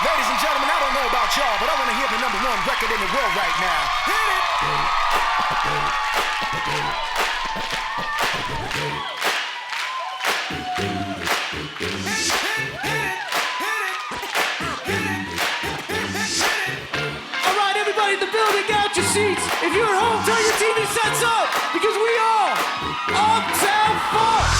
Ladies and gentlemen, I don't know about y'all, but I want to hear the number one record in the world right now. Hit it! All right, everybody in the building, get out your seats. If you're at home, turn your TV sets up, because we are Uptown Funk.